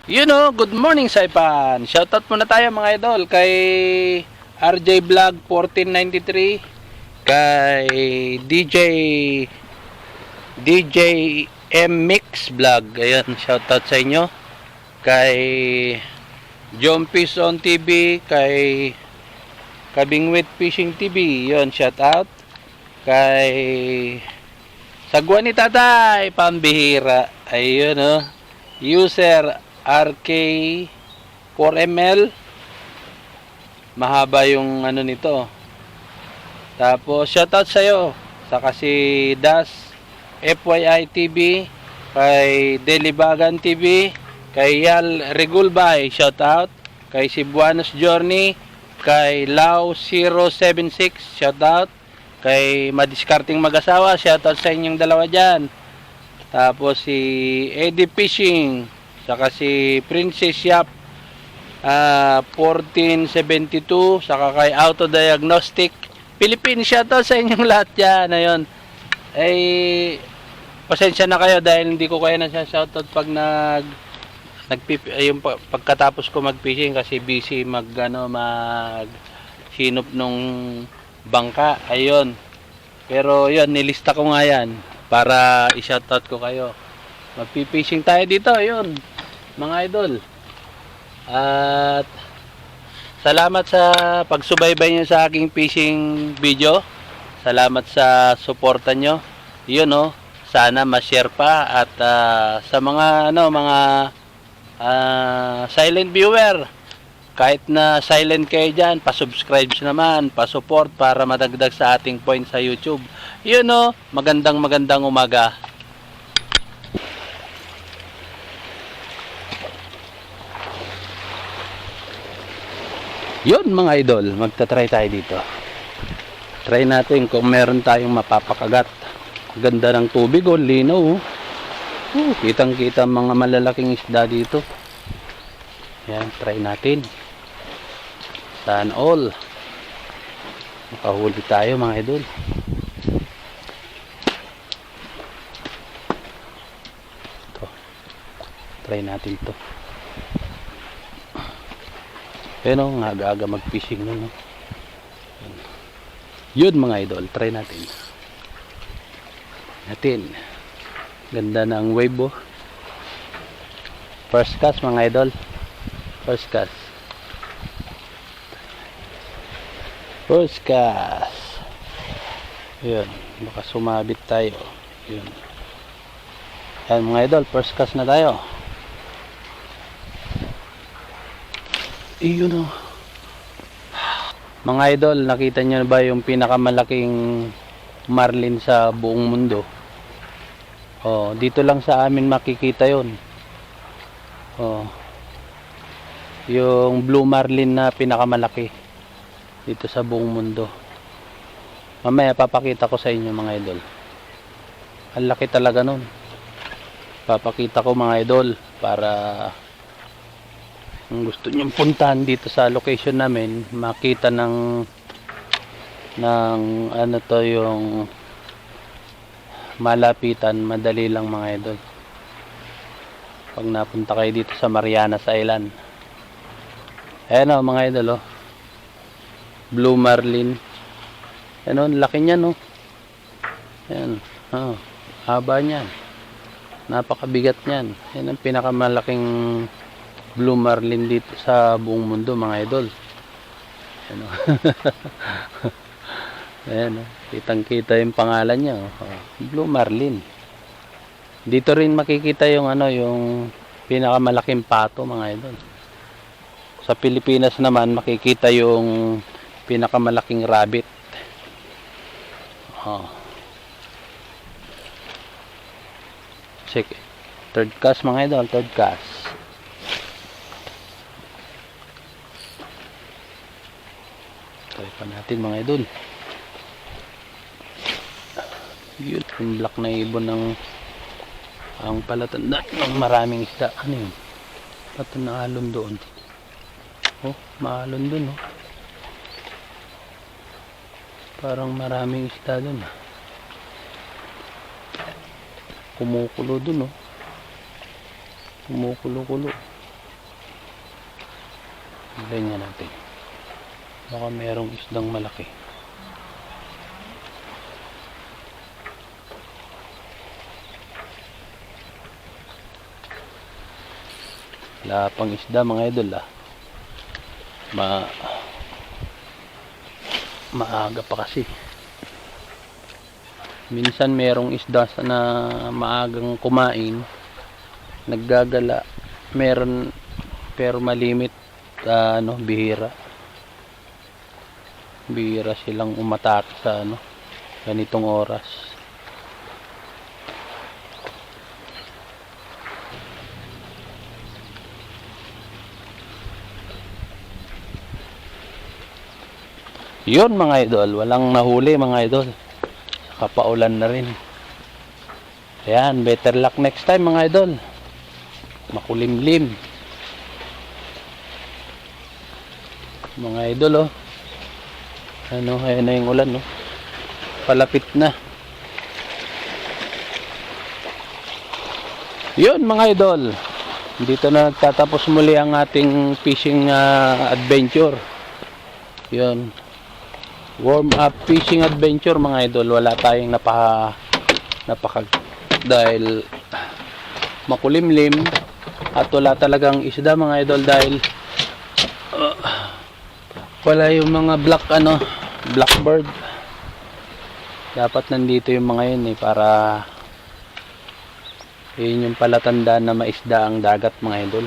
Good morning Saipan. Shoutout muna tayo mga idol kay RJ Vlog 1493, kay DJ M Mix Vlog. Ayan, shoutout sa inyo. Kay Jompis on TV, kay Kabingwit Fishing TV. Yun, shoutout. Kay Sagwa ni Tatay, pambihira. Ayun user RK 4ML, mahaba yung ano nito. Tapos shoutout sa iyo sa kasi Das FYI TV, kay Delibagan TV, kay Yal Regulbay, shoutout. Kay Cebuanos Journey, kay Lau 076, shoutout. Kay Madiskarting Mag-asawa, shoutout sa inyong dalawa dyan. Tapos si Eddie Fishing, saka si Princess Yap 1472, saka kay Auto Diagnostic Philippines, shoutout sa inyong lahat dyan. Ayun, pasensya na kayo dahil hindi ko kaya na siya shoutout pag yung pagkatapos ko mag-fishing, kasi busy mag sinop nung bangka. Ayun, pero yun, nilista ko nga yan para i-shoutout ko kayo. Magpi-fishing tayo dito, ayun mga idol. At salamat sa pagsubaybay nyo sa aking fishing video. Salamat sa suporta nyo. Yun sana ma-share pa. At sa mga silent viewer, kahit na silent kayo dyan, pa-subscribe naman, pa-support para madagdag sa ating point sa YouTube. Yun magandang umaga. Yun mga idol, magta-try tayo dito. Try natin kung meron tayong mapapakagat. Ganda ng tubig, linaw. Kitang-kita mga malalaking isda dito. Yan, try natin. Sana all makahuli tayo mga idol. Ito, try natin to. Pero aga-aga mag-fishing nun. Yun mga idol, try natin. Ganda ng wave First cast mga idol. First cast. Yun, baka sumabit tayo. Yun. Yan mga idol, first cast na tayo. Iyon mga idol, nakita nyo na ba yung pinakamalaking marlin sa buong mundo? Dito lang sa amin makikita yon. Yung blue marlin na pinakamalaki dito sa buong mundo. Mamaya papakita ko sa inyo mga idol. Ang laki talaga nun. Papakita ko mga idol para kung gusto nyo puntahan dito sa location namin, makita ng yung malapitan, madali lang mga idol. Pag napunta kayo dito sa Marianas Island. Ayan mga idol blue marlin. Ayan laki niyan Ayan, haba niyan. Napakabigat niyan. Yan ang pinakamalaking blue marlin dito sa buong mundo mga idol. Ayan kitang-kita yung pangalan niya blue marlin. Dito rin makikita yung yung pinakamalaking pato mga idol. Sa Pilipinas naman makikita yung pinakamalaking rabbit. Check. Third cast mga idol, third cast. Try pa natin mga idol. Yun, yung black na ibon ang palatandaan ng maraming isda. Ano yun? Ito na alon doon. Maalon doon parang maraming isda doon. Kumukulo doon kumukulo-kulo. Ganyan natin. Baka merong isdang malaki. Wala pang isda mga idol maaga pa kasi. Minsan merong isda na maagang kumain, naggagala, meron, pero malimit, bihira silang umatake sa ganitong oras. Yun mga idol, walang nahuli mga idol. Kapaulan na rin. Ayan, better luck next time mga idol. Makulimlim. Mga idol ayan na yung ulan palapit na. Yun mga idol, dito na nagtatapos muli ang ating fishing adventure. Yun, warm up fishing adventure mga idol. Wala tayong dahil makulimlim at wala talagang isda mga idol, dahil wala yung mga blackbird. Dapat nandito yung mga yun para yun yung palatandaan na maisda ang dagat mga idol.